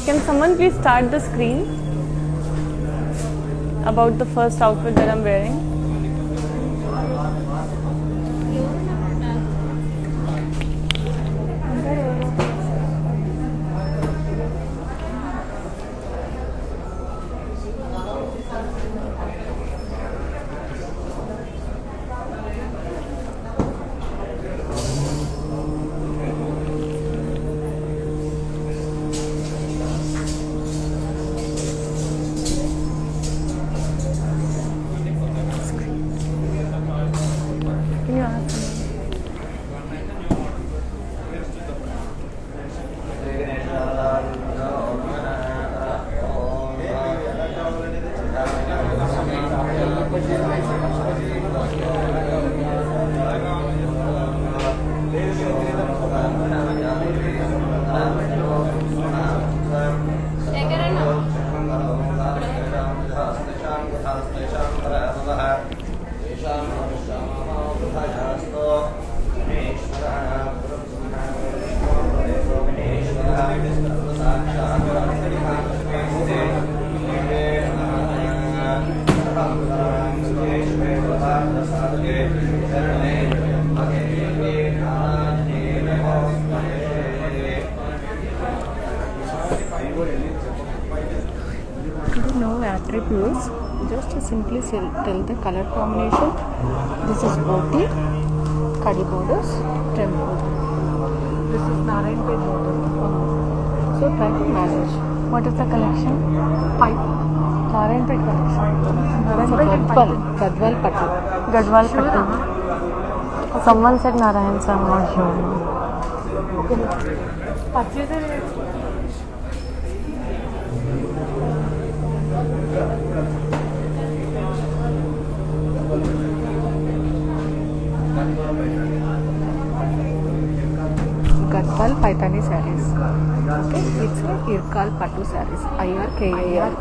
Can someone please start the screen about the first outfit that I'm wearing? Can you ask me? No attributes, just simply tell the color combination. This is boti, kadi borders, temple. This is Narayanpet border. So try to manage. What is the collection? Pipe. Narayanpet collection. Gadwal Patu. Gadwal Pattu. Someone said Narayan, so I'm not sure. Gadwal Paithani sarees. Okay, it's a Irkal Patu sarees. IRKAL.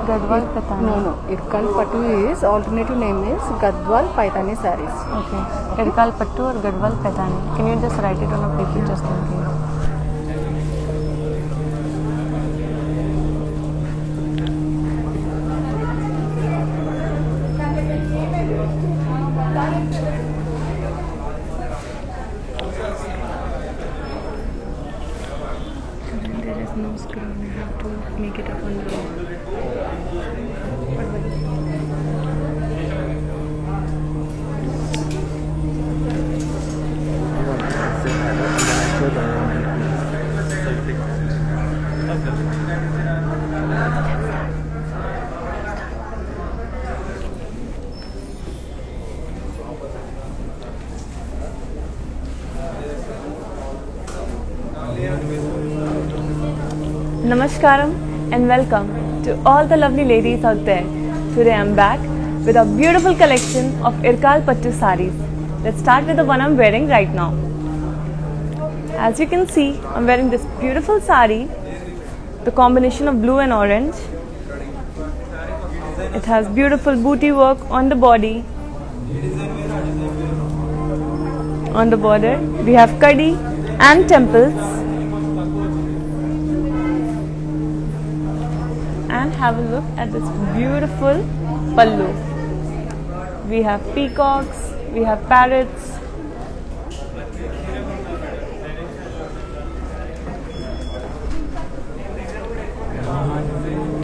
Gadwal Patani. No. Irkal Patu is alternative name is Gadwal Paithani sarees. Okay. Irkal Pattu or Gadwal Patani. Can you just write it on a paper just in case? There is no screen. I have to make it up on the Namaskaram and welcome to all the lovely ladies out there. Today I'm back with a beautiful collection of Irkal Pattu sarees. Let's start with the one I'm wearing right now. As you can see, I'm wearing this beautiful saree, the combination of blue and orange. It has beautiful booty work on the body. On the border, we have kadi and temples. And have a look at this beautiful pallu. We have peacocks, we have parrots.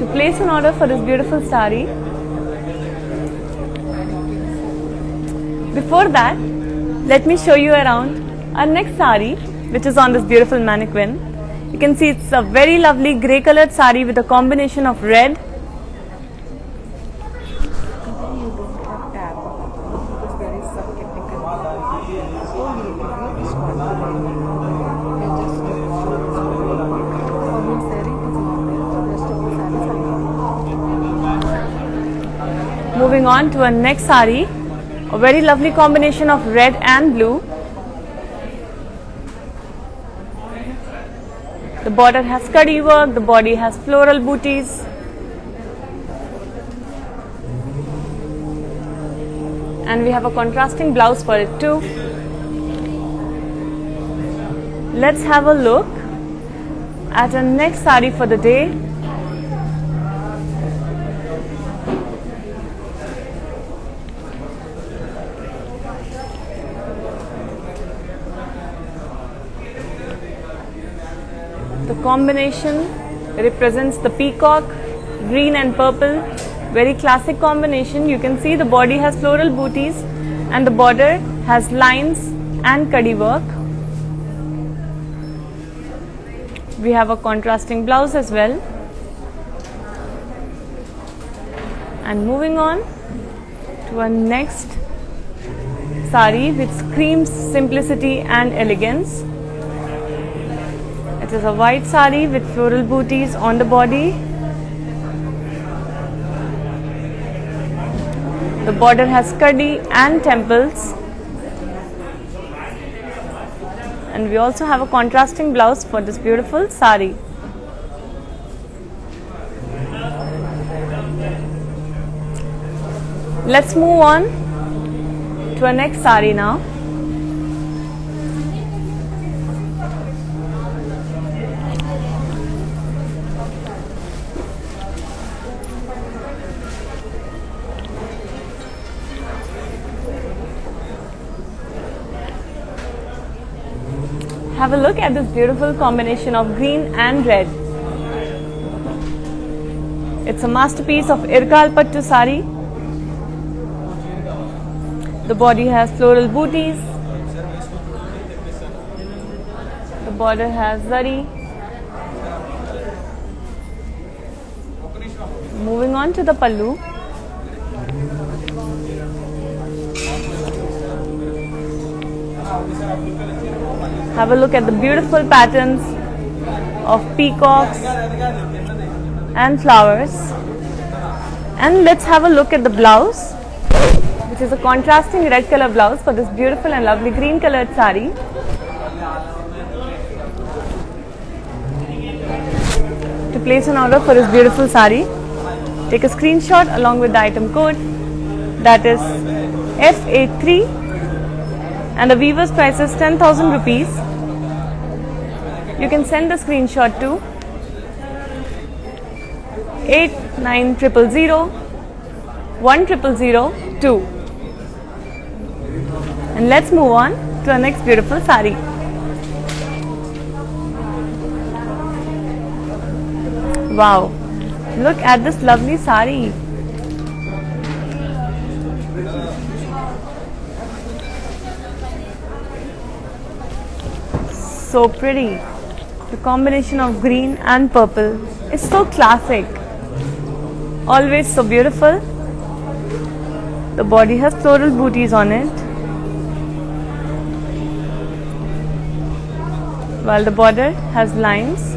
To place an order for this beautiful saree, before that, let me show you around our next saree, which is on this beautiful mannequin. You can see it's a very lovely grey colored saree with a combination of red. you don't have tab because there is some technical. So you will give you this one. You just show this one. For me, saree is not there. The rest of the sarees are there. Moving on to our next saree, a very lovely combination of red and blue. The border has kadi work, the body has floral booties. And we have a contrasting blouse for it too. let's have a look at our next sari for the day. The combination represents the peacock, green and purple. Very classic combination. You can see the body has floral booties and the border has lines and kadi work. We have a contrasting blouse as well. And moving on to our next sari, which screams simplicity and elegance. It is a white sari with floral booties on the body. The border has kadi and temples. And we also have a contrasting blouse for this beautiful sari. Let's move on to our next sari now. Have a look at this beautiful combination of green and red. It's a masterpiece of Irkal Pattu sari. The body has floral booties. The border has zari. Moving on to the pallu. Have a look at the beautiful patterns of peacocks and flowers. And let's have a look at the blouse, which is a contrasting red color blouse for this beautiful and lovely green colored sari. To place an order for this beautiful sari, take a screenshot along with the item code, that is F83, and the weaver's price is 10,000 rupees. You can send the screenshot to 8900 1002. And let's move on to our next beautiful sari. Wow, look at this lovely sari. So pretty. The combination of green and purple is so classic. Always so beautiful. The body has floral booties on it, while the border has lines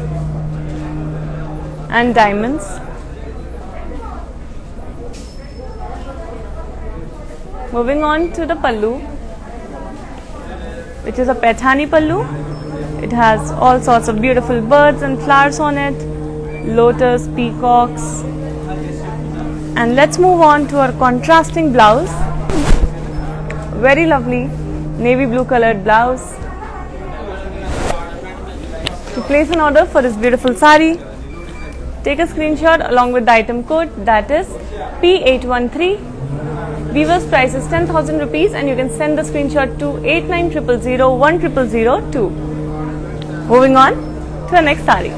and diamonds. Moving on to the pallu, which is a Paithani pallu. It has all sorts of beautiful birds and flowers on it, lotus, peacocks. And let's move on to our contrasting blouse. Very lovely navy blue colored blouse. To place an order for this beautiful sari, take a screenshot along with the item code, that is P813. Weaver's price is 10,000 rupees, and you can send the screenshot to 8900 1002. Moving on to the next sari.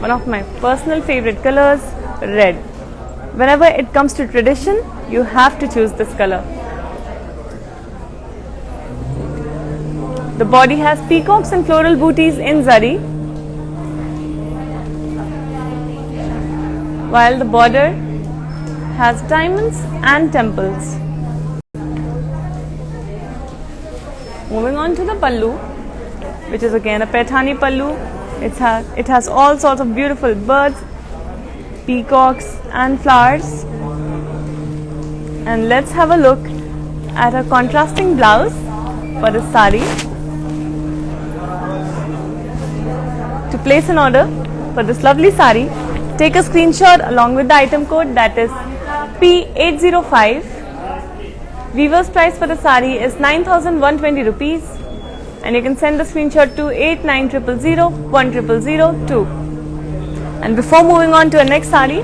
One of my personal favorite colors, red. Whenever it comes to tradition, you have to choose this color. The body has peacocks and floral booties in zari, while the border has diamonds and temples. Moving on to the pallu, which is again a Paithani pallu. It has all sorts of beautiful birds, peacocks and flowers. And let's have a look at a contrasting blouse for this sari. To place an order for this lovely sari, take a screenshot along with the item code, that is P805. Weaver's price for the sari is 9,120 rupees, and you can send the screenshot to 8900010002. And before moving on to the next sari,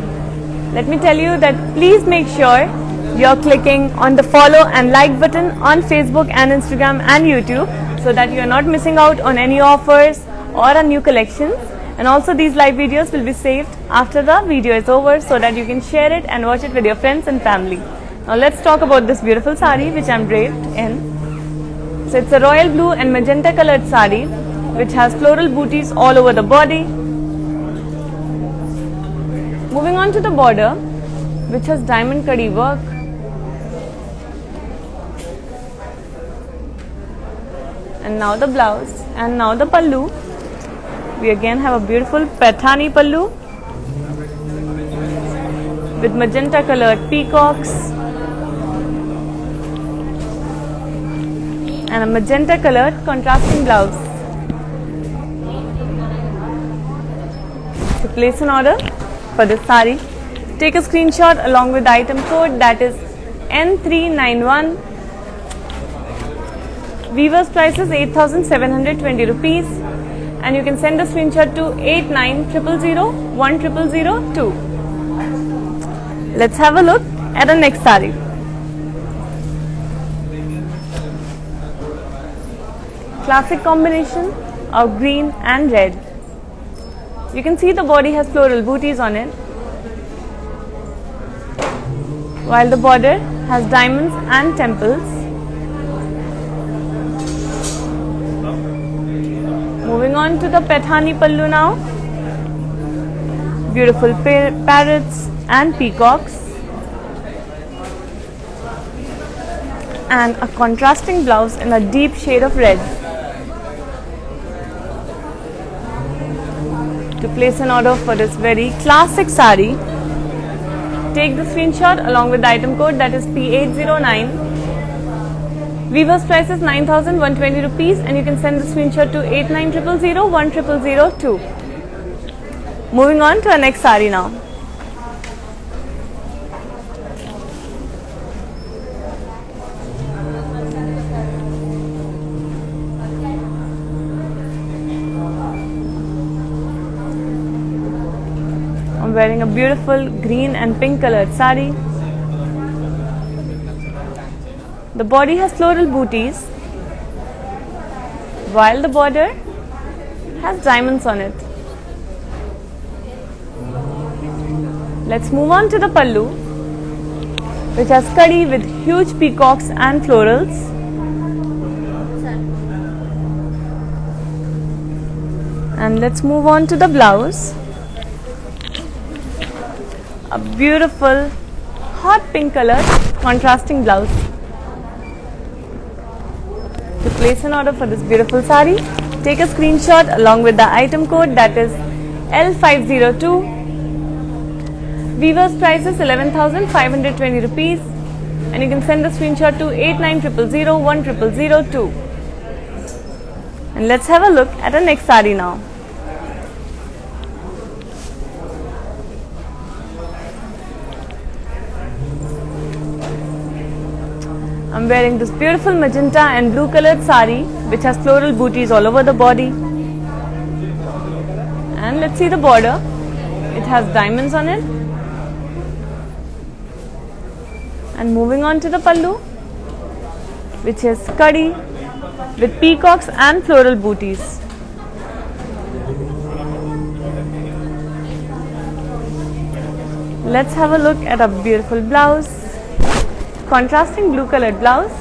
let me tell you that please make sure you're clicking on the follow and like button on Facebook and Instagram and YouTube, so that you're not missing out on any offers or on new collections. And also these live videos will be saved after the video is over, so that you can share it and watch it with your friends and family. Now let's talk about this beautiful sari which I'm draped in. So it's a royal blue and magenta colored sari which has floral booties all over the body. Moving on to the border, which has diamond kadi work. And now the blouse, and now the pallu. We again have a beautiful Paithani pallu with magenta colored peacocks and a magenta colored contrasting blouse. To place an order for this sari, take a screenshot along with the item code, that is N391. Weaver's price is 8,720 rupees, and you can send a screenshot to 8900010002. Let's have a look at the next sari. Classic combination of green and red. You can see the body has floral booties on it, while the border has diamonds and temples. Moving on to the Paithani pallu now. Beautiful parrots and peacocks, and a contrasting blouse in a deep shade of red. To place an order for this very classic sari, take the screenshot along with the item code, that is P809. Weaver's price is 9,120 rupees, and you can send the screenshot to 8900010002. Moving on to our next sari now. I'm wearing a beautiful green and pink colored sari. The body has floral booties, while the border has diamonds on it. Let's move on to the pallu, which has kadi with huge peacocks and florals. And let's move on to the blouse. A beautiful hot pink color contrasting blouse. To place an order for this beautiful sari, take a screenshot along with the item code, that is L502. Weaver's price is 11,520 rupees, and you can send the screenshot to 8900010002. And let's have a look at the next sari now. I'm wearing this beautiful magenta and blue colored sari which has floral booties all over the body. And let's see the border. It has diamonds on it. And moving on to the pallu, which is kadi with peacocks and floral booties. Let's have a look at a beautiful blouse. Contrasting blue colored blouse.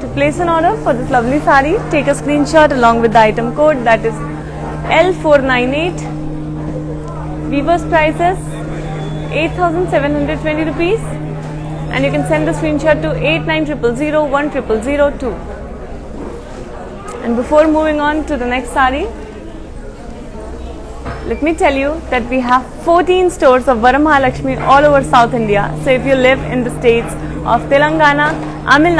To place an order for this lovely sari, take a screenshot along with the item code, that is L498. Weaver's price is 8,720 rupees, and you can send the screenshot to 8900010002. And before moving on to the next sari, let me tell you that we have 14 stores of Varamahalakshmi all over South India. So if you live in the states of Telangana, Tamil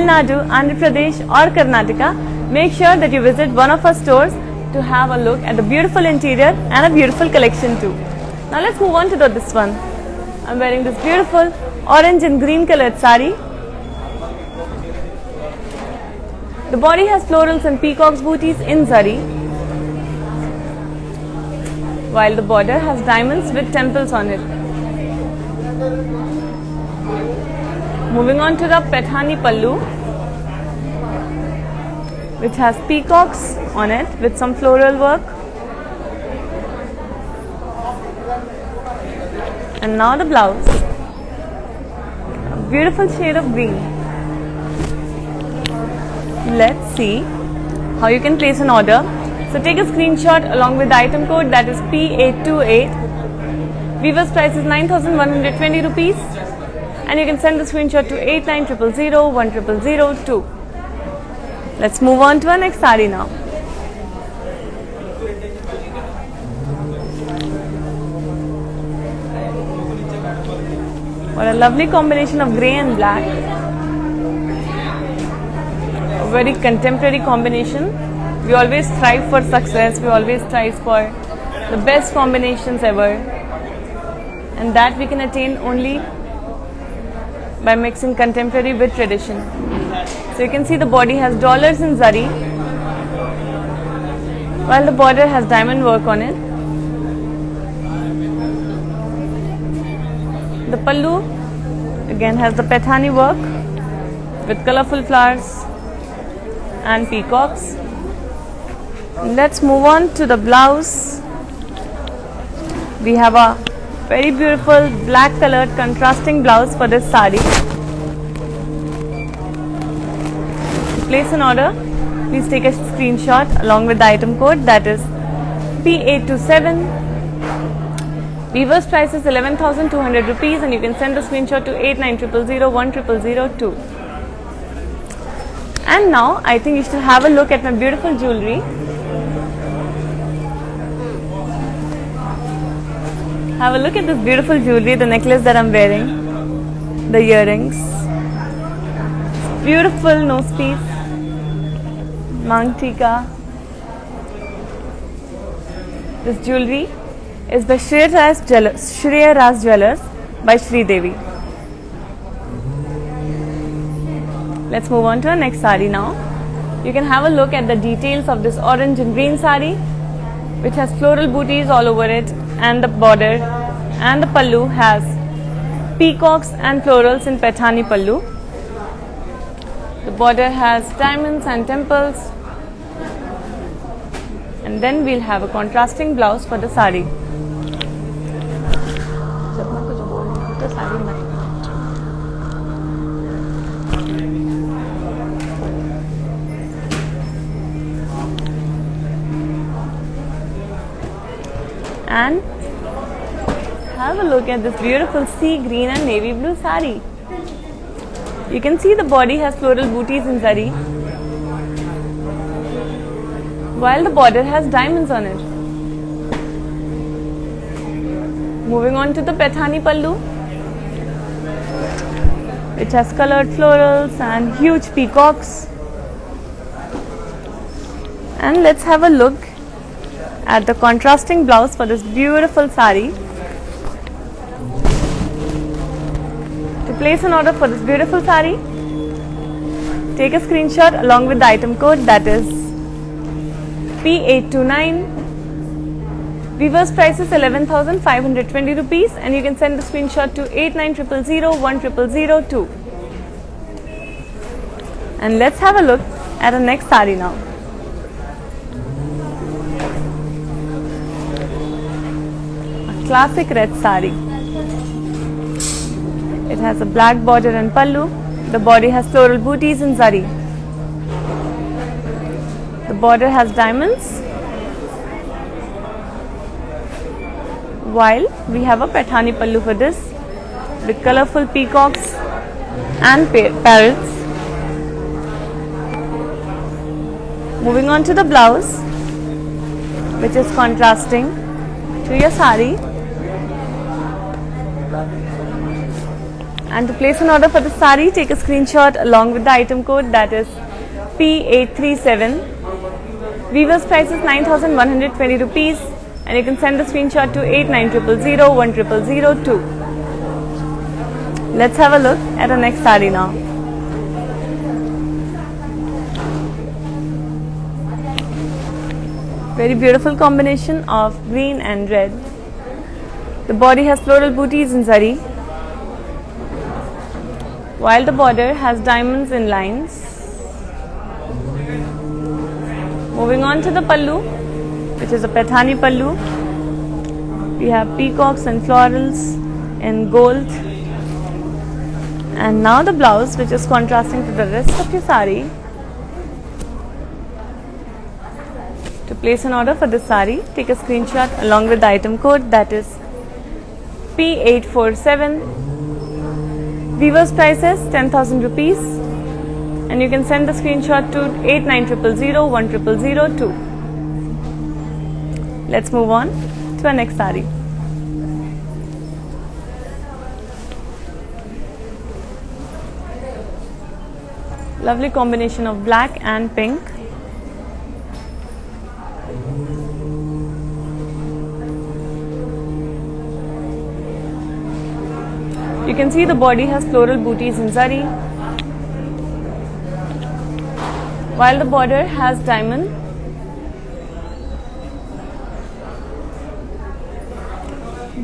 Nadu, Andhra Pradesh or Karnataka, make sure that you visit one of our stores to have a look at the beautiful interior and a beautiful collection too. Now let's move on to this one. I'm wearing this beautiful orange and green colored sari. The body has florals and peacocks booties in zari, while the border has diamonds with temples on it. Moving on to the Paithani Pallu, which has peacocks on it with some floral work. And now the blouse, a beautiful shade of green. Let's see how you can place an order. So take a screenshot along with the item code, that is P828. Weaver's price is 9,120 rupees, and you can send the screenshot to 8900010002. Let's move on to our next sari now. What a lovely combination of grey and black. A very contemporary combination. We always strive for success. We always strive for the best combinations ever. And that we can attain only by mixing contemporary with tradition. So you can see the body has dollars in zari, while the border has diamond work on it. The pallu again has the Paithani work with colorful flowers and peacocks. Let's move on to the blouse. We have a very beautiful black colored contrasting blouse for this sari. To place an order, please take a screenshot along with the item code, that is P827. Weaver's price is 11,200 rupees, and you can send the screenshot to 8900010002. And now I think you should have a look at my beautiful jewelry. Have a look at this beautiful jewelry, the necklace that I'm wearing, the earrings, beautiful nose piece, Mang Tika. This jewelry is by Shreya Raj Jewellers by Sri Devi. Let's move on to our next sari now. You can have a look at the details of this orange and green sari, which has floral booties all over it, and the border and the pallu has peacocks and florals in Paithani pallu. The border has diamonds and temples, and then we'll have a contrasting blouse for the sari. And have a look at this beautiful sea green and navy blue sari. You can see the body has floral booties in zari, while the border has diamonds on it. Moving on to the Paithani pallu, which has colored florals and huge peacocks. And let's have a look at the contrasting blouse for this beautiful sari. To place an order for this beautiful sari, take a screenshot along with the item code, that is P829. Weaver's price is 11,520 rupees, and you can send the screenshot to 8900010002. And let's have a look at the next sari now. Classic red sari. It has a black border and pallu. The body has floral booties in zari. The border has diamonds, while we have a Paithani pallu for this with colorful peacocks and parrots. Moving on to the blouse, which is contrasting to your sari. And to place an order for the sari, take a screenshot along with the item code, that is P837. Weaver's price is 9,120 rupees, and you can send the screenshot to 8900010002. Let's have a look at our next saree now. Very beautiful combination of green and red. The body has floral booties in zari, while the border has diamonds in lines. Moving on to the pallu, which is a Paithani pallu. We have peacocks and florals in gold. And now the blouse, which is contrasting to the rest of your sari. To place an order for this sari, take a screenshot along with the item code, that is P847. Weaver's price is 10,000 rupees, and you can send the screenshot to 8900010002. Let's move on to our next sari. Lovely combination of black and pink. You can see the body has floral booties in zari, while the border has diamond.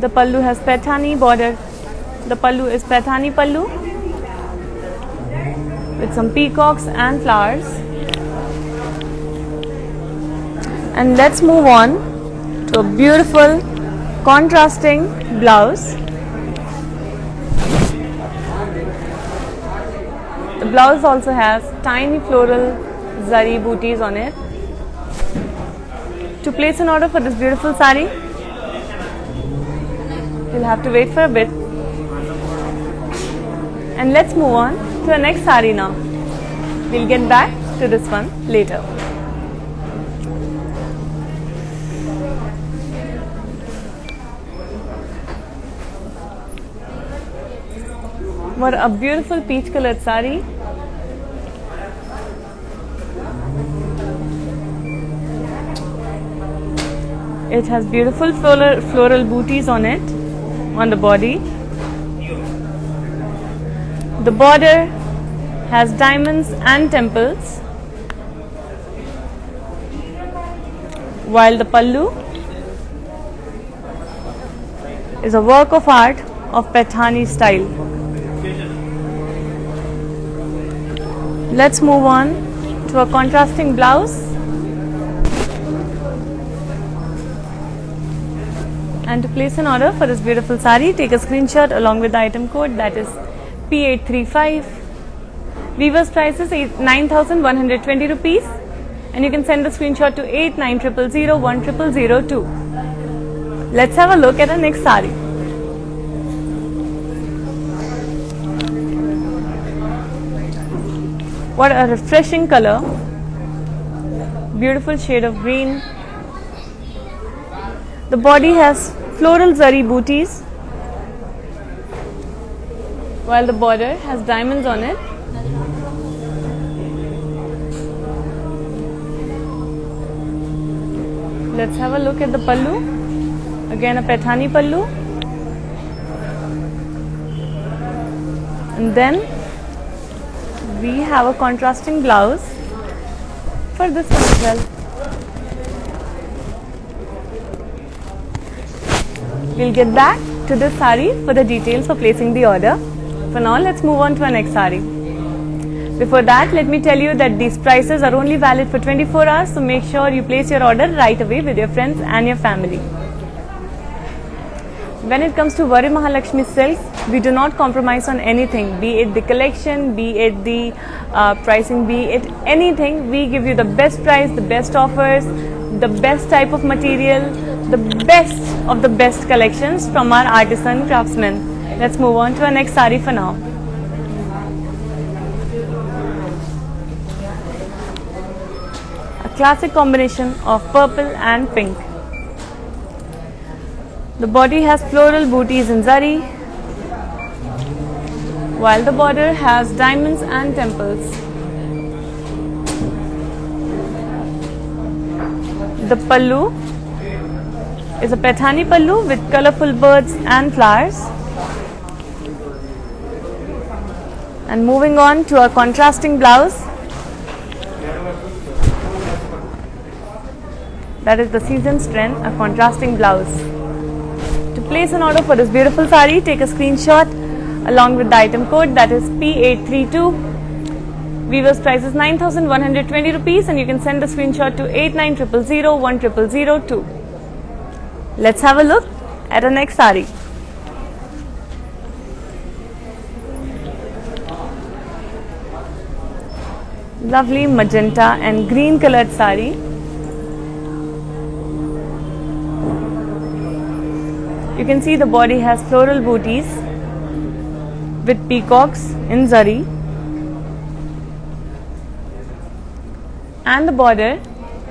The pallu has Paithani border. The pallu is Paithani pallu with some peacocks and flowers. And let's move on to a beautiful contrasting blouse. The blouse also has tiny floral zari booties on it. To place an order for this beautiful sari, you'll have to wait for a bit. And let's move on to our next sari now. We'll get back to this one later. What a beautiful peach colored sari. It has beautiful floral booties on it, on the body. The border has diamonds and temples, while the pallu is a work of art of Paithani style. Let's move on to a contrasting blouse. And to place an order for this beautiful sari, take a screenshot along with the item code, that is P835. Weaver's price is 9,120 rupees, and you can send the screenshot to 8900010002. Let's have a look at our next sari. What a refreshing color. Beautiful shade of green. The body has floral zari booties, while the border has diamonds on it. Let's have a look at the pallu. Again a Paithani pallu. And then we have a contrasting blouse for this one as well. We'll get back to this sari for the details for placing the order. For now, let's move on to our next sari. Before that, let me tell you that these prices are only valid for 24 hours, so make sure you place your order right away with your friends and your family. When it comes to Vari Mahalakshmi silks, we do not compromise on anything, be it the collection, be it the pricing, be it anything. We give you the best price, the best offers, the best type of material, the best of the best collections from our artisan craftsmen. Let's move on to our next sari for now. A classic combination of purple and pink. The body has floral booties in zari, while the border has diamonds and temples. The pallu is a Paithani pallu with colorful birds and flowers. And moving on to our contrasting blouse, that is the season's trend, a contrasting blouse. To place an order for this beautiful sari, take a screenshot along with the item code, that is P832. Weaver's price is 9,120 rupees, and you can send the screenshot to 8900010002. Let's have a look at our next sari. Lovely magenta and green colored sari. You can see the body has floral booties with peacocks in zari, and the border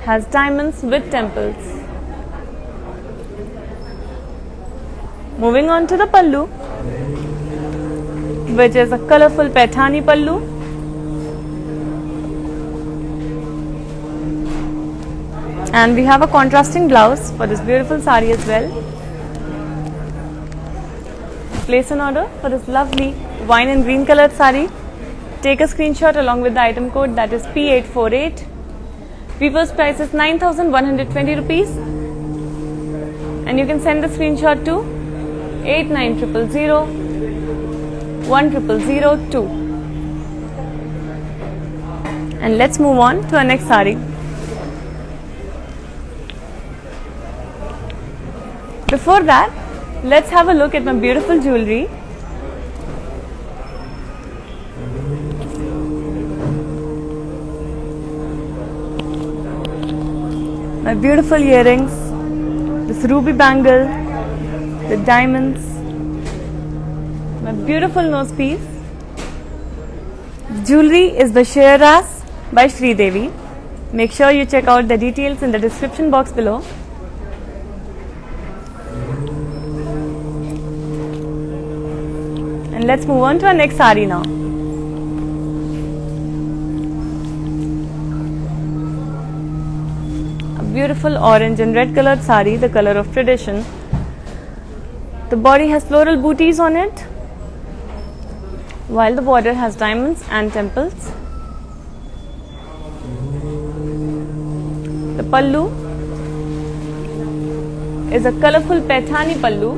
has diamonds with temples. Moving on to the pallu, which is a colorful Paithani pallu. And we have a contrasting blouse for this beautiful sari as well. Place an order for this lovely wine and green colored sari. Take a screenshot along with the item code, that is P848. Weaver's price is 9,120 rupees, and you can send the screenshot to 8900010002. And let's move on to our next sari. Before that, let's have a look at my beautiful jewelry. My beautiful earrings, this ruby bangle, the diamonds, my beautiful nose piece. Jewelry is the Sheeras by Sri Devi. Make sure you check out the details in the description box below. And let's move on to our next sari now. A beautiful orange and red colored sari, the color of tradition. The body has floral booties on it, while the border has diamonds and temples. The pallu is a colorful Paithani pallu,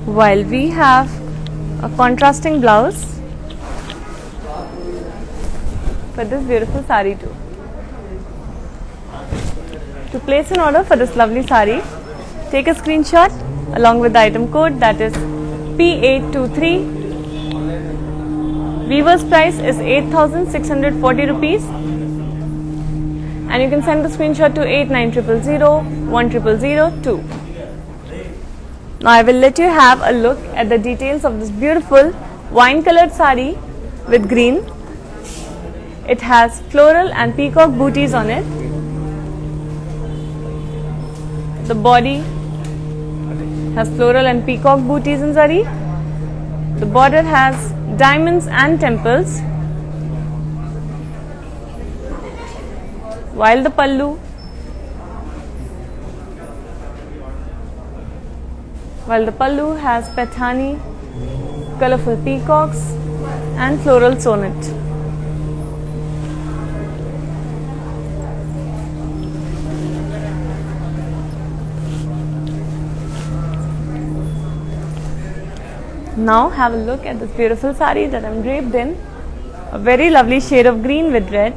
while we have a contrasting blouse for this beautiful sari too. To place an order for this lovely sari, take a screenshot along with the item code, that is P823. Weaver's price is 8,640 rupees, and you can send the screenshot to 8900010002. Now I will let you have a look at the details of this beautiful wine colored sari with green. It has floral and peacock booties on it. The body has floral and peacock booties in zari. The border has diamonds and temples, while the pallu has Paithani, colorful peacocks and floral sonnet. Now have a look at this beautiful sari that I am draped in, a very lovely shade of green with red.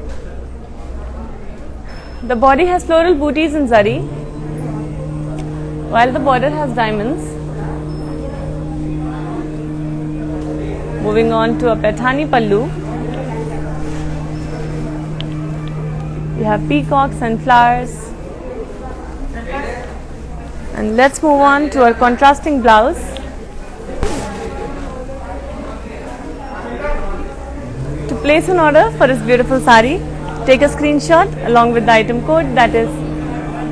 The body has floral booties in zari, while the border has diamonds. Moving on to a Paithani pallu, we have peacocks and flowers. And let's move on to our contrasting blouse. To place an order for this beautiful sari, take a screenshot along with the item code, that is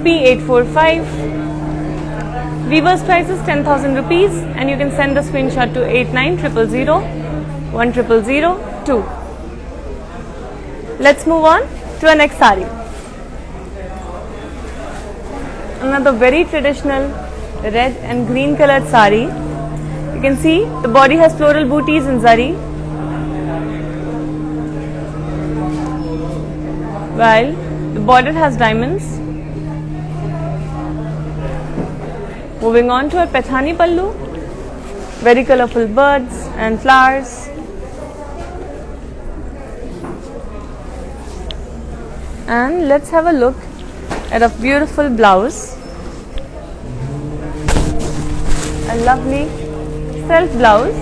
P845. Weaver's price is 10,000 rupees, and you can send the screenshot to 8900010002. Let's move on to our next sari. Another very traditional red and green colored sari. You can see the body has floral booties in zari, while the border has diamonds. Moving on to our Paithani pallu, very colorful birds and flowers. And let's have a look at a beautiful blouse, a lovely self blouse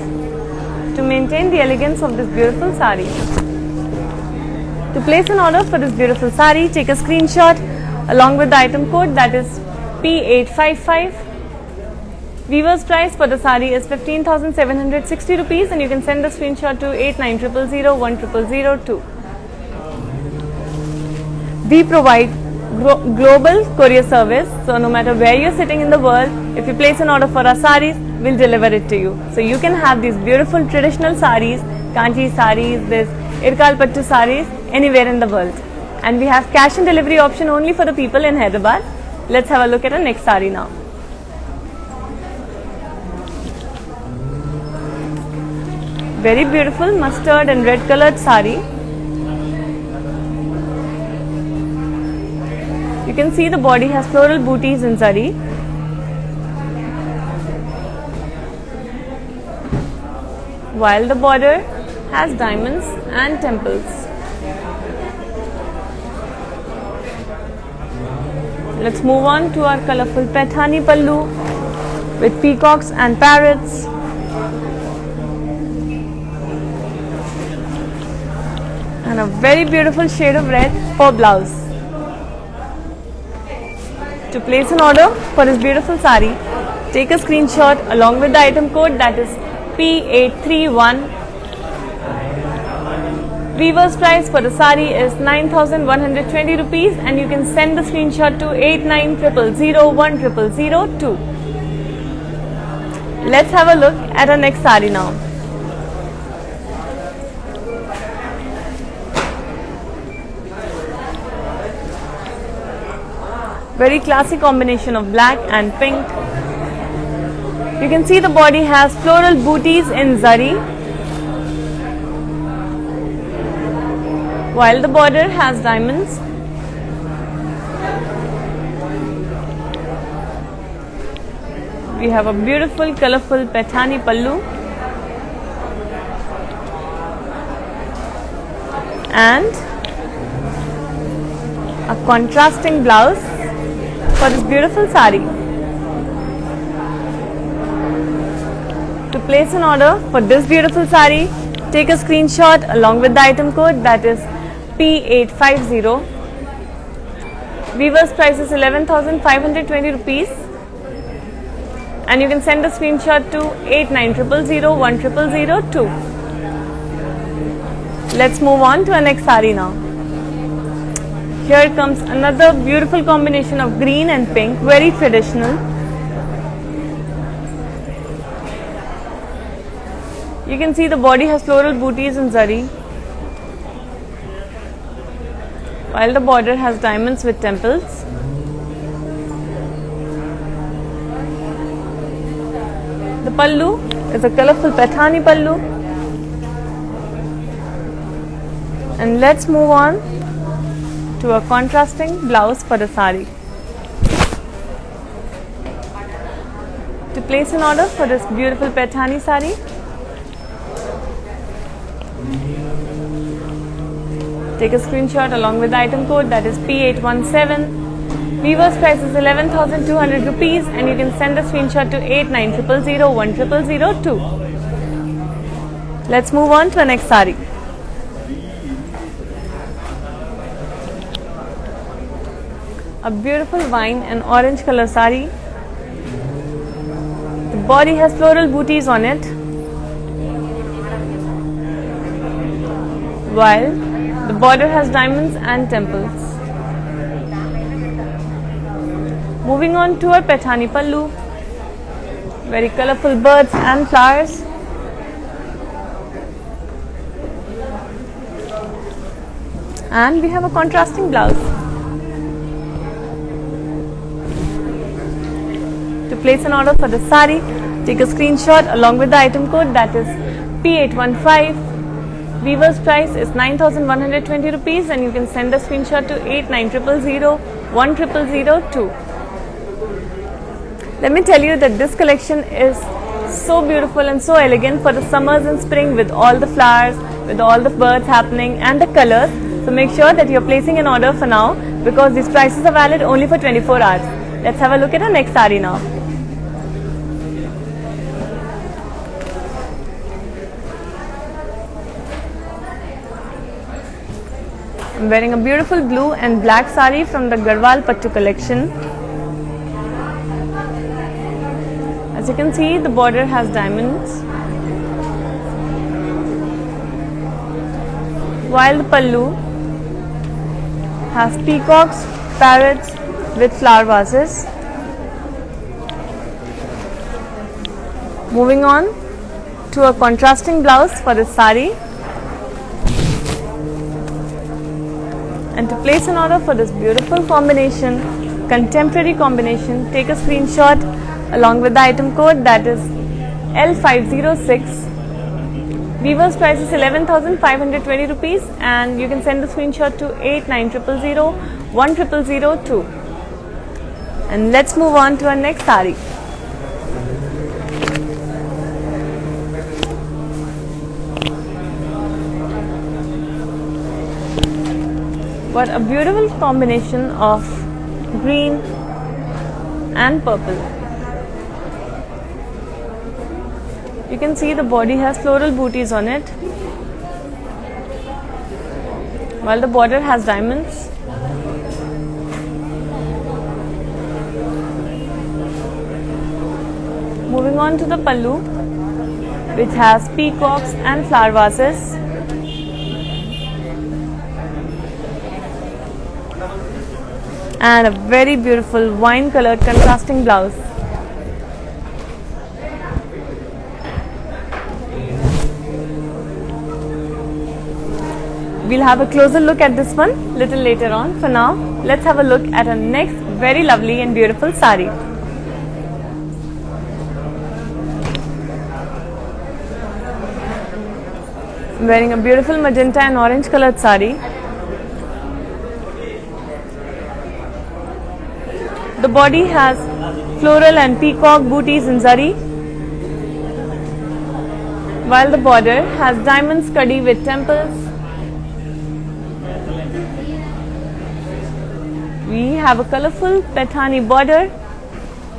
to maintain the elegance of this beautiful sari. To place an order for this beautiful sari, take a screenshot along with the item code, that is P855. Weaver's price for the sari is 15,760 rupees, and you can send the screenshot to 8900010002. We provide global courier service, so no matter where you're sitting in the world, if you place an order for our saris, we'll deliver it to you. So you can have these beautiful traditional saris, Kanchi saris, this Irkal Pattu saris, anywhere in the world. And we have cash and delivery option only for the people in Hyderabad. Let's have a look at our next sari now. Very beautiful mustard and red colored sari. You can see the body has floral booties in zari. While the border has diamonds and temples. Let's move on to our colorful Paithani pallu with peacocks and parrots. And a very beautiful shade of red for blouse. To place an order for this beautiful sari, take a screenshot along with the item code, that is P831. Weaver's price for the sari is 9,120 rupees, and you can send the screenshot to 8900010002. Let's have a look at our next sari now. Very classic combination of black and pink. You can see the body has floral booties in zari, while the border has diamonds. We have a beautiful colorful Paithani pallu and a contrasting blouse for this beautiful sari. To place an order for this beautiful sari, take a screenshot along with the item code, that is P850. Weaver's price is 11,520 rupees, and you can send a screenshot to 8900010002. Let's move on to our next sari now. Here comes another beautiful combination of green and pink, very traditional. You can see the body has floral booties in zari, while the border has diamonds with temples. The pallu is a colorful Paithani pallu. And let's move on to a contrasting blouse for the sari. To place an order for this beautiful Paithani sari, take a screenshot along with the item code, that is P817. Weaver's price is 11,200 rupees, and you can send a screenshot to 8900010002. Let's move on to the next sari. A beautiful wine and orange color sari. The body has floral booties on it, while the border has diamonds and temples. Moving on to our Paithani pallu, very colorful birds and flowers. And we have a contrasting blouse. To place an order for the sari, Take a screenshot along with the item code, that is P815. Weaver's price is 9,120 rupees, and you can send a screenshot to 8900010002. Let me tell you that this collection is so beautiful and so elegant for the summers and spring, with all the flowers, with all the birds happening and the colors. So make sure that you're placing an order for now, because these prices are valid only for 24 hours. Let's have a look at our next saree now. I'm wearing a beautiful blue and black saree from the Garhwal Pattu collection. As you can see, the border has diamonds, while the pallu has peacocks, parrots with flower vases. Moving on to a contrasting blouse for this saree. And to place an order for this beautiful combination, contemporary combination, take a screenshot along with the item code, that is L506. Weaver's price is 11,520 rupees, and you can send the screenshot to 8900010002. And let's move on to our next saree. What a beautiful combination of green and purple. You can see the body has floral booties on it, while the border has diamonds. Moving on to the pallu, which has peacocks and flower vases. And a very beautiful wine colored contrasting blouse. We'll have a closer look at this one little later on. For now, let's have a look at our next very lovely and beautiful saree. I'm wearing a beautiful magenta and orange colored saree. The body has floral and peacock booties in zari, while the border has diamond skadi with temples. We have a colorful Paithani border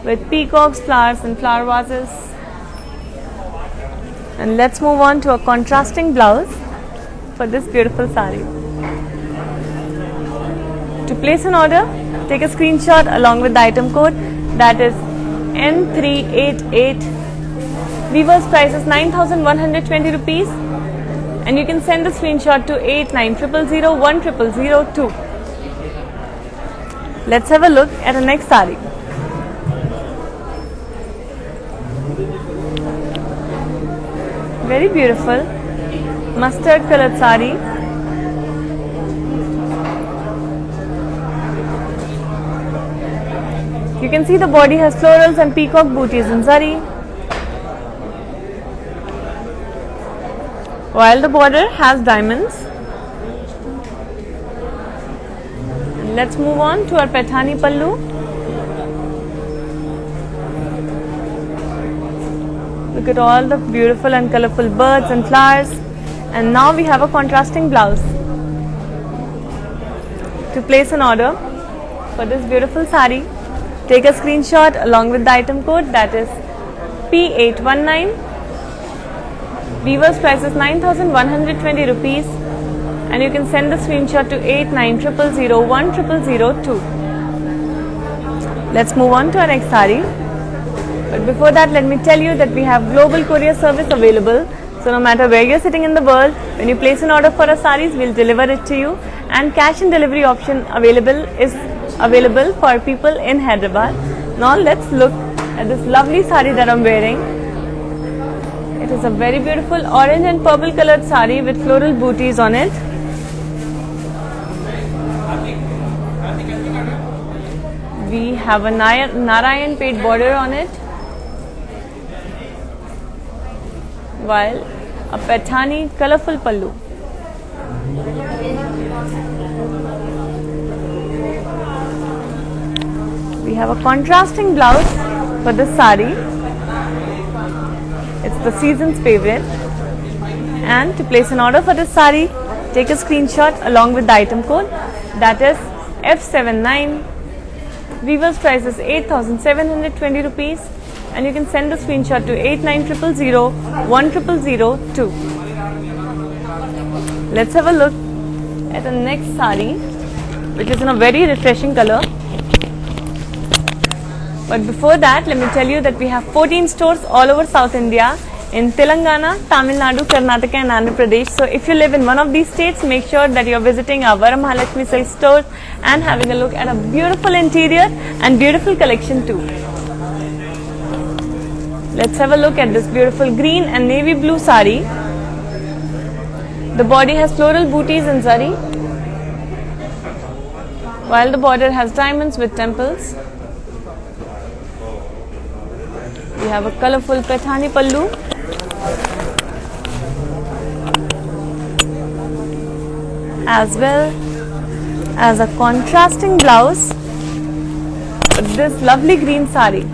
with peacocks, flowers and flower vases. And let's move on to a contrasting blouse for this beautiful saree. To place an order, take a screenshot along with the item code, that is N388. Weaver's price is 9,120 rupees, and you can send the screenshot to 8900010002. Let's have a look at the next saree. Very beautiful mustard colored saree. You can see the body has florals and peacock booties in zari, while the border has diamonds. Let's move on to our Paithani pallu. Look at all the beautiful and colorful birds and flowers. And now we have a contrasting blouse. To place an order for this beautiful saree, take a screenshot along with the item code, that is P819. Weaver's price is 9,120 rupees, and you can send the screenshot to 8900010002. Let's move on to our next saree. But before that, let me tell you that we have global courier service available. So no matter where you're sitting in the world, when you place an order for our sarees, we'll deliver it to you. And cash and delivery option is available for people in Hyderabad. Now let's look at this lovely saree that I'm wearing. It is a very beautiful orange and purple colored saree with floral booties on it. We have a Narayan Pet border on it. while a Paithani colorful pallu. We have a contrasting blouse for this sari. It's the season's favorite. And to place an order for this sari, take a screenshot along with the item code, that is F79. Weaver's price is 8,720 rupees, and you can send the screenshot to 8900010002. Let's have a look at the next sari, which is in a very refreshing color. But before that, let me tell you that we have 14 stores all over South India in Telangana, Tamil Nadu, Karnataka and Andhra Pradesh. So if you live in one of these states, make sure that you are visiting our Varamahalakshmi Silk stores and having a look at a beautiful interior and beautiful collection too. Let's have a look at this beautiful green and navy blue sari. The body has floral booties in zari, while the border has diamonds with temples. We have a colorful Paithani pallu. As well as a contrasting blouse with this lovely green sari.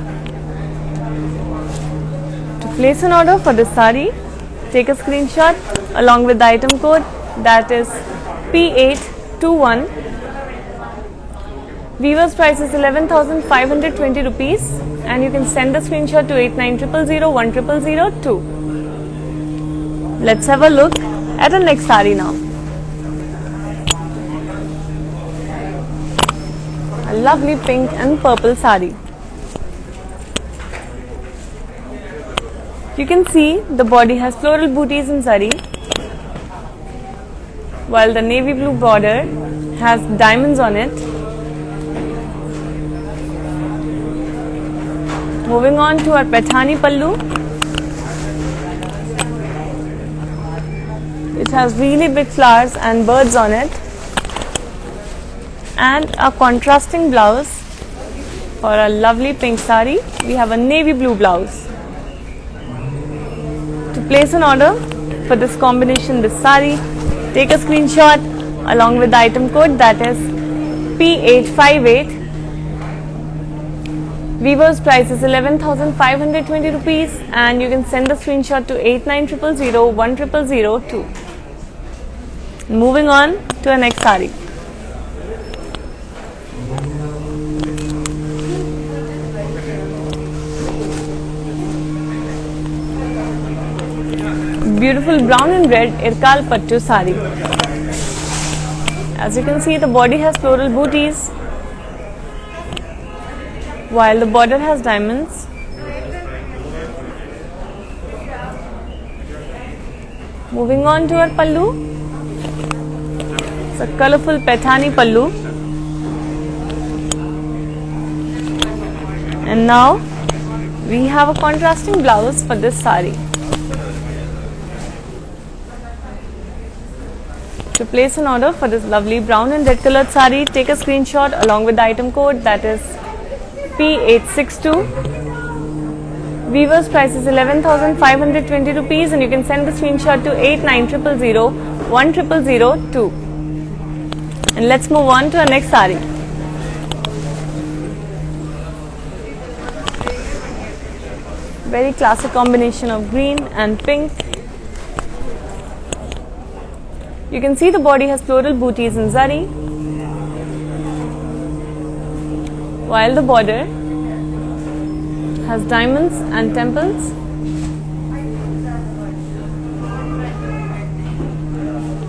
To place an order for this sari, take a screenshot along with the item code, that is P821. Weaver's price is 11,520 rupees, and you can send the screenshot to 8900010002. Let's have a look at the next sari now. A lovely pink and purple sari. You can see the body has floral booties in zari, while the navy blue border has diamonds on it. Moving on to our Paithani pallu. It has really big flowers and birds on it, and a contrasting blouse. For a lovely pink sari, we have a navy blue blouse. To place an order for this combination, this sari, take a screenshot along with the item code, that is P858. Weaver's price is 11,520 rupees, and you can send the screenshot to 8900010002. Moving on to our next sari. Beautiful brown and red Irkal Pattu sari. As you can see, the body has floral booties, while the border has diamonds. Moving on to our pallu. It's a colorful Paithani pallu. And now we have a contrasting blouse for this sari. To place an order for this lovely brown and red colored sari, take a screenshot along with the item code, that is P862. Weaver's price is 11,520 rupees, and you can send the screenshot to 8900010002. And let's move on to our next sari. Very classic combination of green and pink. You can see the body has floral booties in zari, while the border has diamonds and temples.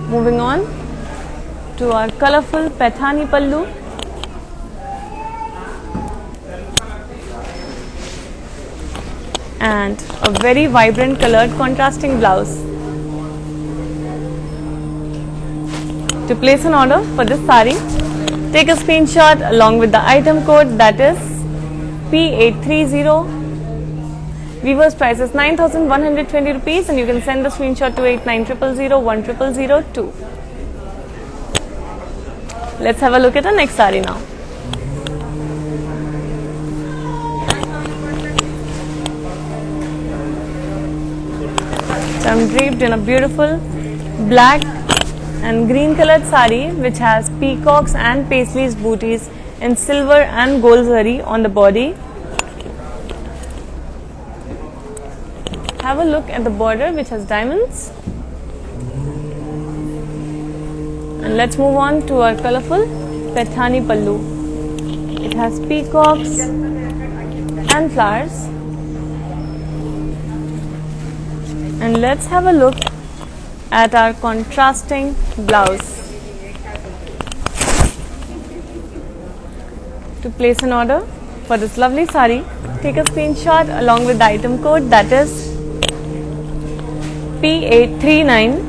Moving on to our colorful Paithani pallu. And a very vibrant colored contrasting blouse. To place an order for this sari, take a screenshot along with the item code, that is P830. Weaver's price is 9,120 rupees, and you can send the screenshot to 8900010002. Let's have a look at the next sari now. So I'm draped in a beautiful black and green colored sari which has peacocks and paisleys booties in silver and gold zari on the body. Have a look at the border which has diamonds. And let's move on to our colorful Paithani pallu. It has peacocks and flowers. And let's have a look at our contrasting blouse. To place an order for this lovely sari, take a screenshot along with the item code, that is P839.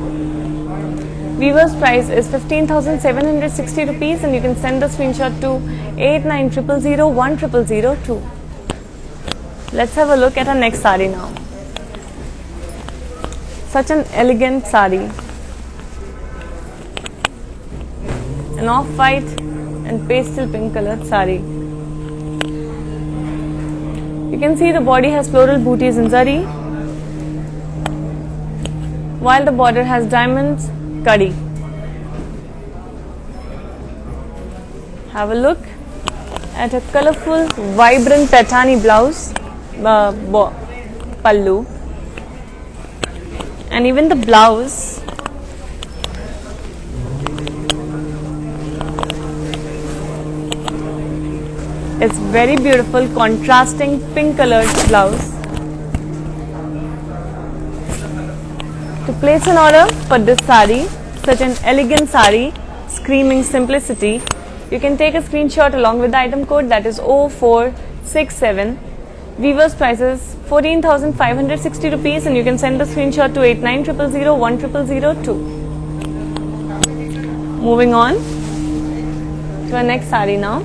Weaver's price is 15,760 rupees, and you can send the screenshot to 8900010002. Let's have a look at our next sari now. Such an elegant sari, an off-white and pastel pink colored sari. You can see the body has floral booties in zari, while the border has diamonds, kadi. Have a look at a colorful, vibrant Paithani blouse, pallu, and even the blouse is very beautiful, contrasting pink colored blouse. To place an order for this sari, such an elegant sari, screaming simplicity, you can take a screenshot along with the item code, that is 0467. Weaver's price is 14,560 rupees, and you can send the screenshot to 8900010002. Moving on to our next sari now.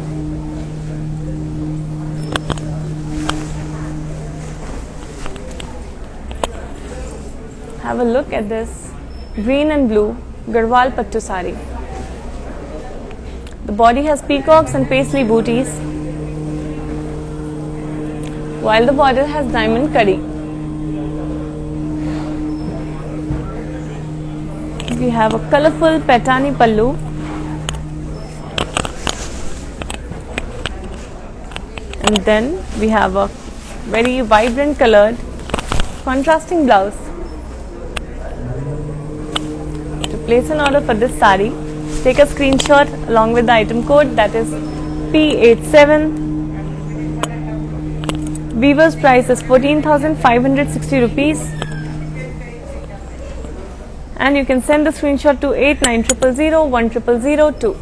Have a look at this green and blue Garhwal Pattu sari. The body has peacocks and paisley booties, while the border has diamond kadi. We have a colorful Paithani pallu, and then we have a very vibrant colored contrasting blouse. To place an order for this sari, take a screenshot along with the item code, that is P87. Weaver's price is 14,560 rupees, and you can send the screenshot to 8900010002.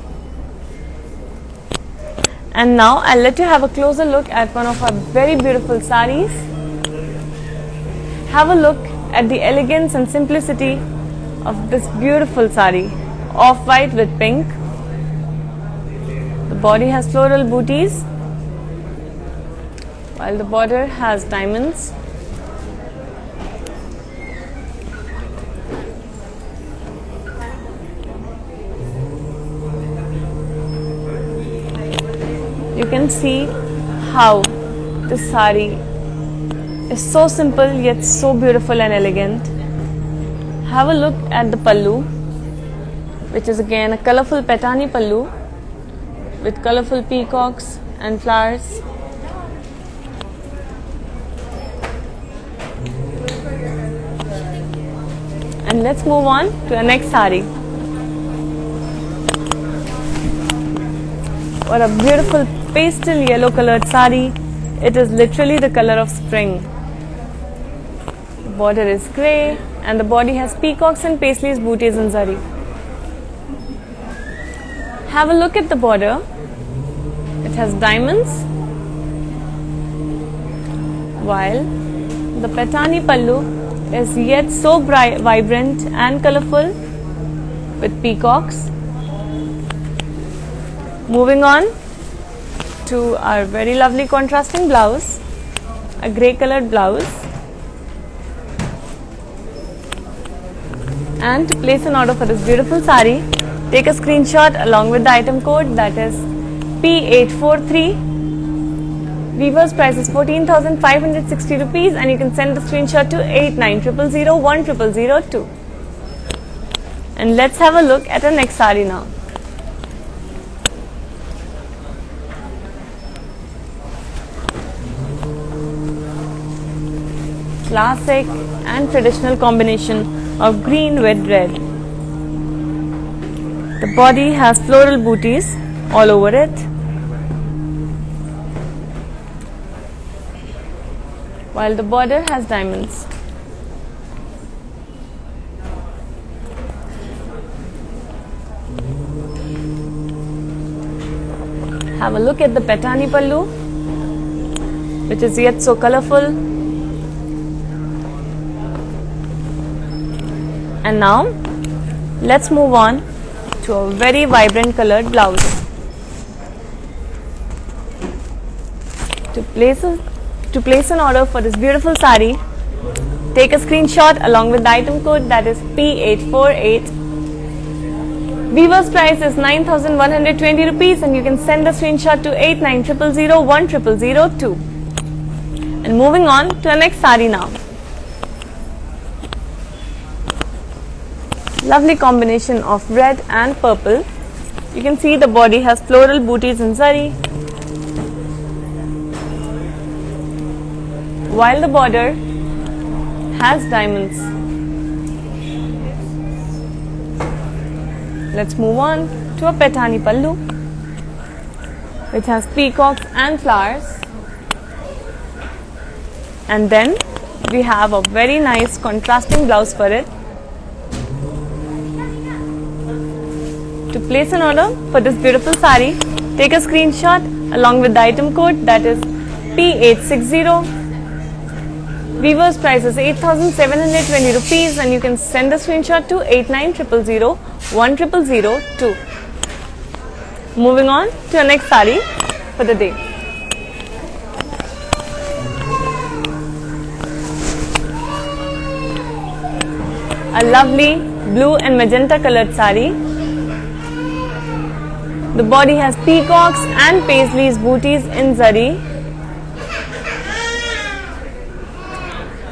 And now I'll let you have a closer look at one of our very beautiful saris. Have a look at the elegance and simplicity of this beautiful sari, off-white with pink. The body has floral booties, while the border has diamonds. You can see how this sari is so simple yet so beautiful and elegant. Have a look at the pallu, which is again a colorful Paithani pallu with colorful peacocks and flowers. And let's move on to our next sari. What a beautiful pastel yellow colored sari. It is literally the color of spring. The border is grey and the body has peacocks and paisleys booties in zari. Have a look at the border. It has diamonds, while the Paithani pallu is yet so bright, vibrant and colorful with peacocks. Moving on to our very lovely contrasting blouse, a grey colored blouse. And to place an order for this beautiful sari, take a screenshot along with the item code, that is P843. Weaver's price is 14,560 rupees, and you can send the screenshot to 8900010002. And let's have a look at our next saree now. Classic and traditional combination of green with red. The body has floral booties all over it, while the border has diamonds. Have a look at the Patani pallu, which is yet so colorful. And now let's move on to a very vibrant colored blouse. To place an order for this beautiful saree, take a screenshot along with the item code, that is P848. Weaver's price is 9,120 rupees, and you can send the screenshot to 8900010002. And moving on to the next saree now. Lovely combination of red and purple. You can see the body has floral booties in zari, while the border has diamonds. Let's move on to a Patani pallu, which has peacocks and flowers. And then we have a very nice contrasting blouse for it. To place an order for this beautiful saree, take a screenshot along with the item code, that is P860. Weaver's price is 8,720 rupees, and you can send the screenshot to 8900010002. Moving on to the next saree for the day. A lovely blue and magenta colored saree. The body has peacocks and paisleys booties in zari,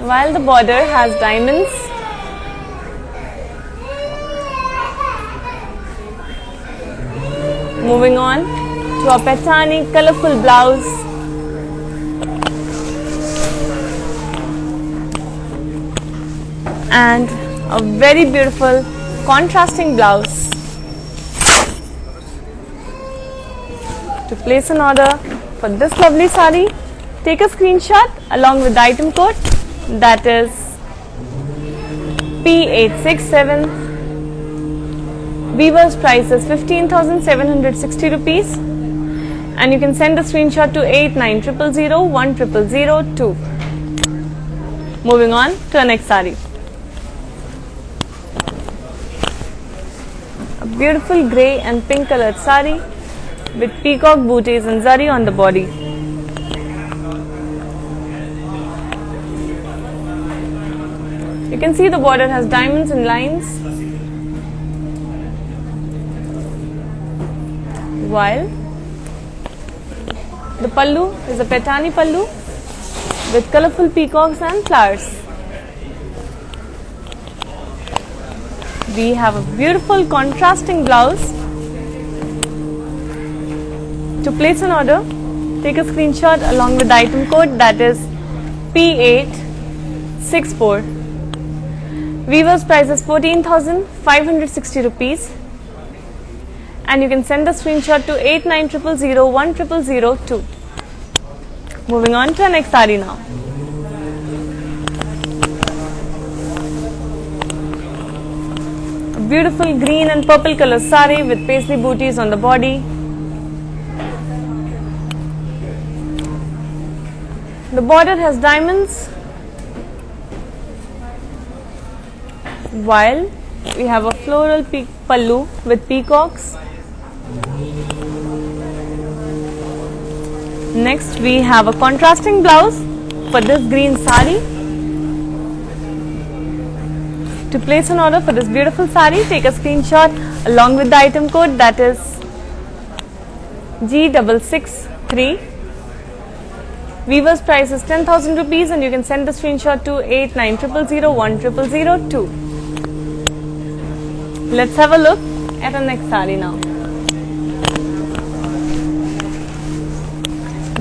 while the border has diamonds. Moving on to a Patani colorful blouse. And a very beautiful contrasting blouse. To place an order for this lovely saree, take a screenshot along with the item code, that is P867. Weaver's price is 15,760 rupees, and you can send a screenshot to 8900010002. Moving on to the next saree. A beautiful grey and pink colored saree with peacock booties and zari on the body. You can see the border has diamonds and lines, while the pallu is a Patani pallu with colorful peacocks and flowers. We have a beautiful contrasting blouse. To place an order, take a screenshot along with the item code, that is P864. Weaver's price is 14,560 rupees, and you can send the screenshot to 8900010002. Moving on to the next saree now. A beautiful green and purple color saree with paisley booties on the body. The border has diamonds, while we have a floral pallu with peacocks. Next, we have a contrasting blouse for this green saree. To place an order for this beautiful saree, take a screenshot along with the item code, that is G663. Weaver's price is 10,000 rupees and you can send the screenshot to 8900010002. Let's have a look at our next saree now.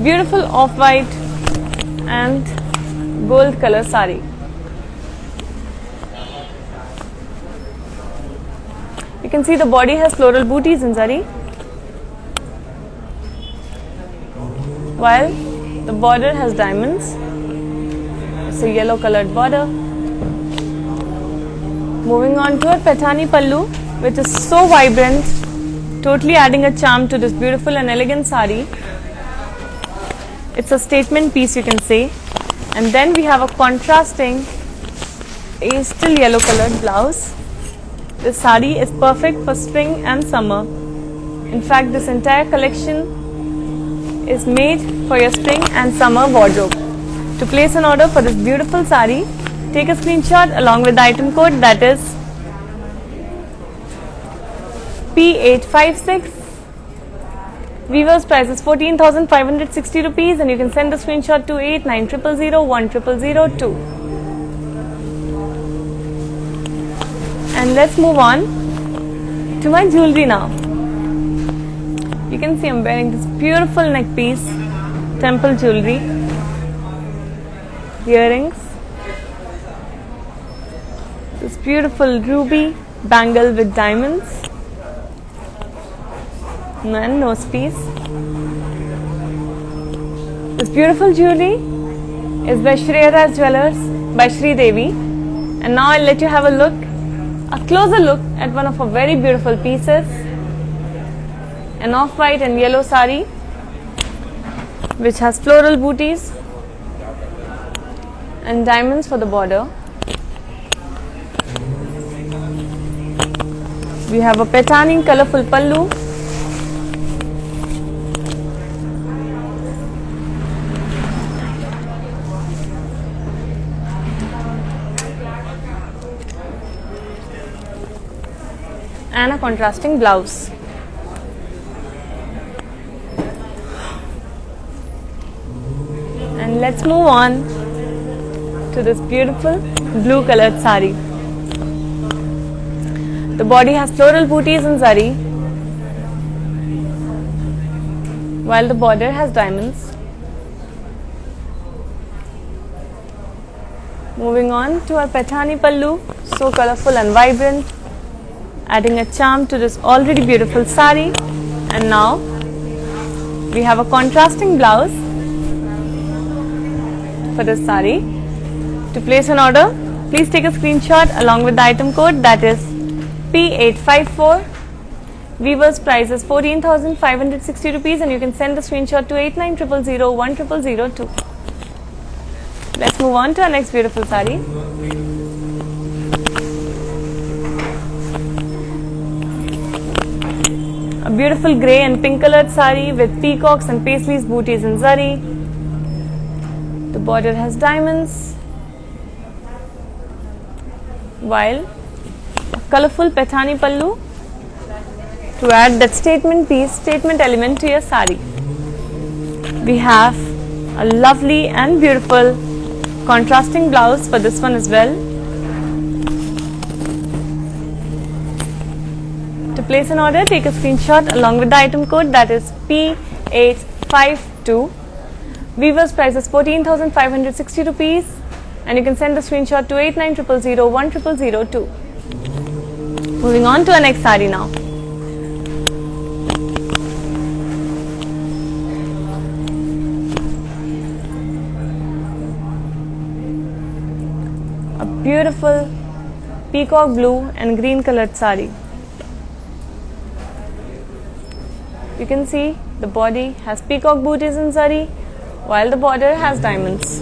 Beautiful off-white and gold color saree. You can see the body has floral booties in zari, while the border has diamonds. It's a yellow colored border. Moving on to a Paithani pallu, which is so vibrant, totally adding a charm to this beautiful and elegant saree. It's a statement piece, you can say. And then we have a contrasting pastel yellow colored blouse. This saree is perfect for spring and summer. In fact, this entire collection is made for your spring and summer wardrobe. To place an order for this beautiful saree, take a screenshot along with the item code, that is P856. Weaver's price is 14,560 rupees and you can send the screenshot to 8900010002. And let's move on to my jewelry now. You can see I'm wearing this beautiful neck piece, temple jewelry, earrings, this beautiful ruby bangle with diamonds, and nose piece. This beautiful jewelry is by Shreyas Jewellers by Sri Devi. And now I'll let you have a closer look at one of her very beautiful pieces, an off-white and yellow saree which has floral booties and diamonds for the border. We have a Paithani colorful pallu, and a contrasting blouse. And let's move on to this beautiful blue colored saree. The body has floral booties in zari, while the border has diamonds. Moving on to our Paithani pallu, so colorful and vibrant, adding a charm to this already beautiful saree. And now we have a contrasting blouse for this saree. To place an order, please take a screenshot along with the item code, that is P854. Weaver's price is 14,560 rupees and you can send the screenshot to 8900010002. Let's move on to our next beautiful saree. A beautiful grey and pink colored saree with peacocks and paisleys booties in zari. The border has diamonds, while a colorful Paithani pallu to add that statement element to your saree. We have a lovely and beautiful contrasting blouse for this one as well. To place an order, take a screenshot along with the item code, that is P852. Weaver's price is 14,560 rupees and you can send the screenshot to 8900010002. Moving on to our next saree now. A beautiful peacock blue and green colored saree. You can see the body has peacock booties in zari, while the border has diamonds.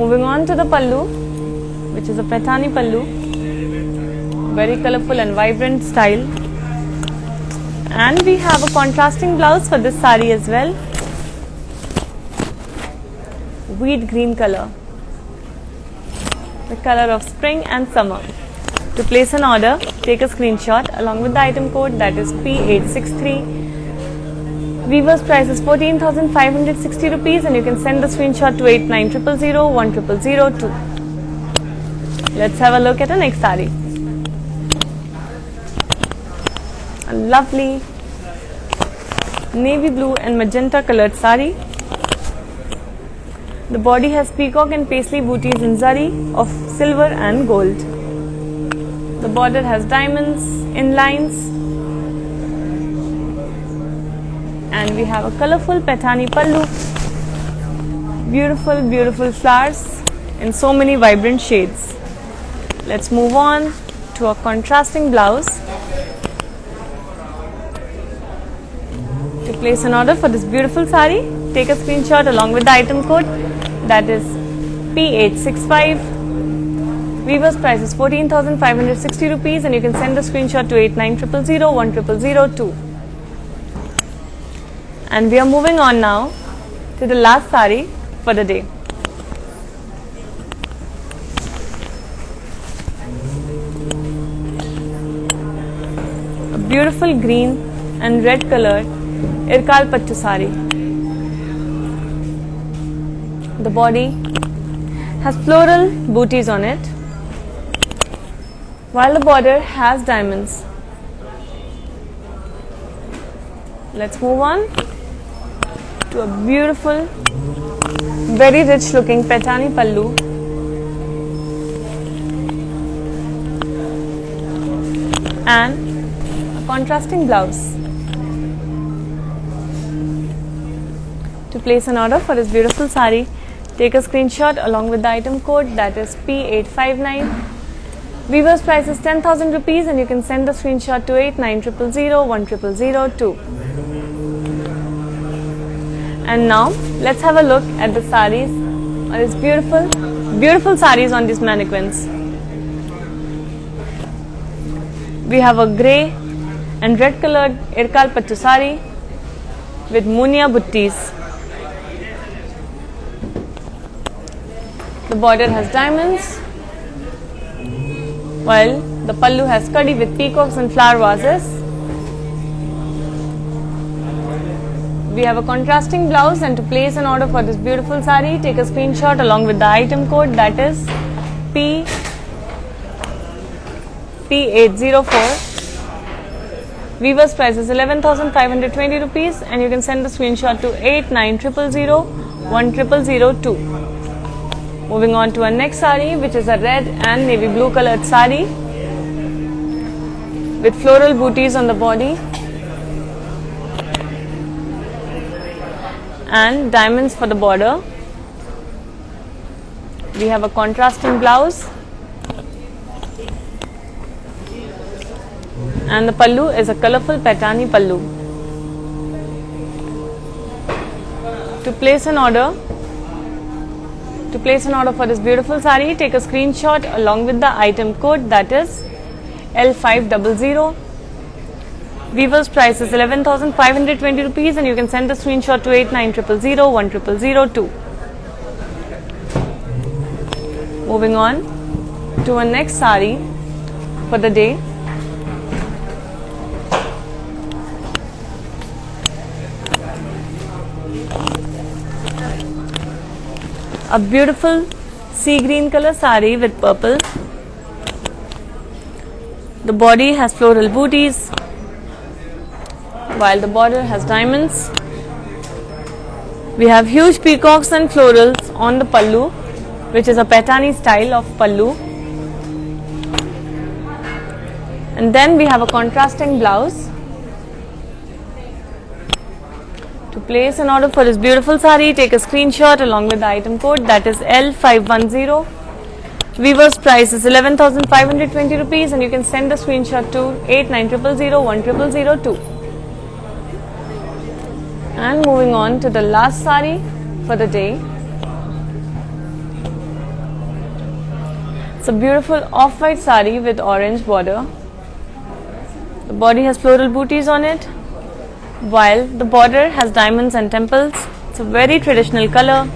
Moving on to the pallu, which is a Paithani pallu, very colorful and vibrant style. And we have a contrasting blouse for this saree as well, wheat green color, the color of spring and summer. To place an order, take a screenshot along with the item code, that is P863. Weaver's price is 14,560 rupees and you can send the screenshot to 8900010002. Let's have a look at the next saree. A lovely navy blue and magenta colored saree. The body has peacock and paisley booties in zari of silver and gold. The border has diamonds in lines. And we have a colorful Paithani pallu. Beautiful, beautiful flowers in so many vibrant shades. Let's move on to a contrasting blouse. To place an order for this beautiful saree, take a screenshot along with the item code, that is P865. Weaver's price is 14,560 rupees and you can send the screenshot to 8900010002. And we are moving on now to the last saree for the day. A beautiful green and red colored Irkal Pattu saree. The body has floral booties on it, while the border has diamonds. Let's move on to a beautiful, very rich looking Paithani pallu. And a contrasting blouse. To place an order for this beautiful saree, take a screenshot along with the item code, that is P859. Weaver's price is 10,000 rupees and you can send the screenshot to 8900010002. And now let's have a look at the sarees, or these beautiful, beautiful sarees on these mannequins. We have a grey and red colored Irkal Pattu saree with munia buttis. The border has diamonds, while the pallu has kadi with peacocks and flower vases. We have a contrasting blouse, and to place an order for this beautiful saree, take a screenshot along with the item code, that is P804. Weaver's price is 11,520 rupees and you can send the screenshot to 8900010002. Moving on to our next saree, which is a red and navy blue colored saree with floral booties on the body and diamonds for the border. We have a contrasting blouse and the pallu is a colorful Paithani pallu. To place an order for this beautiful saree, take a screenshot along with the item code, that is L500. Weaver's price is 11,520 rupees and you can send the screenshot to 8900010002. Moving on to our next saree for the day. A beautiful sea green color saree with purple. The body has floral booties, while the border has diamonds. We have huge peacocks and florals on the pallu, which is a Paithani style of pallu. And then we have a contrasting blouse. To place an order for this beautiful saree, take a screenshot along with the item code, that is L510. Weaver's price is 11,520 rupees and you can send the screenshot to 8900010002. And moving on to the last saree for the day. It's a beautiful off-white saree with orange border. The body has floral booties on it, while the border has diamonds and temples. It's a very traditional color.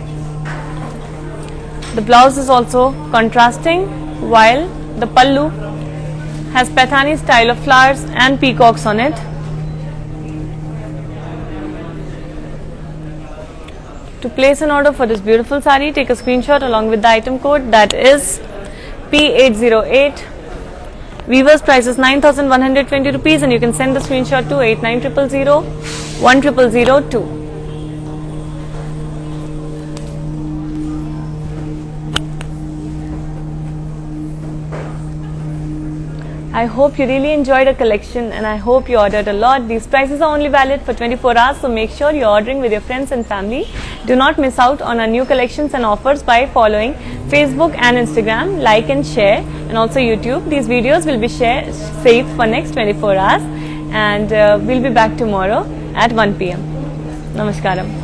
The blouse is also contrasting, while the pallu has Paithani style of flowers and peacocks on it. To place an order for this beautiful sari, take a screenshot along with the item code, that is P808. Weaver's price is 9,120 rupees, and you can send the screenshot to 8900 10002. I hope you really enjoyed our collection, and I hope you ordered a lot. These prices are only valid for 24 hours, so make sure you're ordering with your friends and family. Do not miss out on our new collections and offers by following Facebook and Instagram, like and share, and also YouTube. These videos will be saved for next 24 hours, and we'll be back tomorrow at 1 p.m. Namaskaram.